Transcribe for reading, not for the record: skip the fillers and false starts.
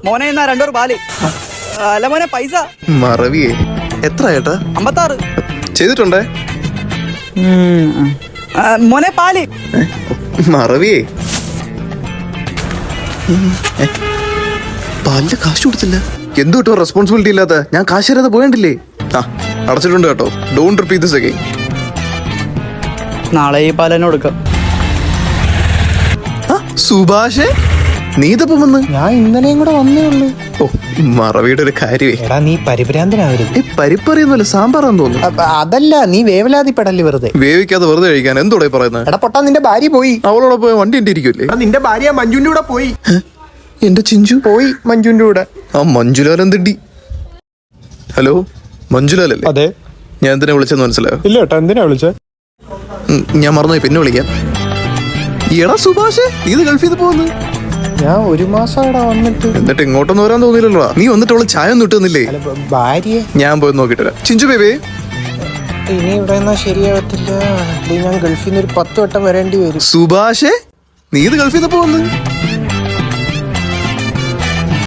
മോനെ എന്നാ 2 പാല്. അല്ല മോനെ പൈസ. മറവിയേ എത്ര ഏട്ടാ? 56. ചെയ്തിട്ടുണ്ടേ മോനെ പാല്. മറവിയേ പാലിന് കാശ് കൊടുത്തില്ല. എന്തു കിട്ടോ റെസ്പോൺസിബിലിറ്റി ഇല്ലാത്ത? ഞാൻ കാശ് തരാതെ പോയണ്ടില്ലേ? ആ അടച്ചിട്ടുണ്ട് കേട്ടോ. Don't repeat this again. നാളെ ഈ പാലന്നെ കൊടുക്കാം. സുഭാഷേ നീ ഇതപ്പോ വന്ന്? ഞാൻ ഇന്നലെയും കൂടെ വന്നേ ഉള്ളൂ. ഓ മറവിയുടെ ഒരു കാര്യമേ. എടാ നീ പരിഭ്രാന്തനാവരുത്. പരിപ്പറിയൊന്നുമല്ല, സാമ്പാറാന്ന് തോന്നുന്നു. അതല്ല, നീ വേവലാതിപ്പെടല്ലേ വെറുതെ. വേവിക്കാതെ വെറുതെ കഴിക്കാൻ എന്തോടെ പറയുന്നത്? എടാ പൊട്ടാ, നിന്റെ ഭാര്യ പോയി. അവളോടെ പോയി വണ്ടി എന്റെ ഇരിക്കുമല്ലേ? നിന്റെ ഭാര്യ മഞ്ജുവിന്റെ കൂടെ പോയി. എന്റെ ചിഞ്ചു പോയി മഞ്ജുവിന്റെ കൂടെ. ആ മഞ്ജുലാലൻ തിണ്ടി. ഹലോ മഞ്ജുലാലല്ലേ? അതെ. ഞാൻ എന്തിനാ വിളിച്ചെന്ന് മനസ്സിലായോ? ഇല്ല ഏട്ടാ, എന്തിനാ വിളിച്ചേ? ഞാൻ മറന്നുപോയി, പിന്നെ വിളിക്കാം. എടാ സുഭാഷേ, നീ ഇത് ഗൾഫിൽ നിന്ന് പോകുന്നു? ഞാൻ 1 മാസം ഇവിടെ വന്നിട്ട്. എന്നിട്ട് ഇങ്ങോട്ടൊന്നും വരാൻ തോന്നിയില്ലല്ലോ. നീ വന്നിട്ട് അവള് ചായ ഒന്നും ഇട്ടുന്നില്ലേ? ഭാര്യ ഞാൻ പോയി നോക്കിട്ട് വരാം. ചിഞ്ചു ബേബി ഇനി ഇവിടെ നിന്നാ ശരിയാവത്തില്ല. ഞാൻ ഗൾഫിൽ നിന്ന് ഒരു 10 വട്ടം വരേണ്ടി വരും. സുഭാഷേ, നീ ഇത് ഗൾഫിൽ നിന്ന് പോകുന്നു?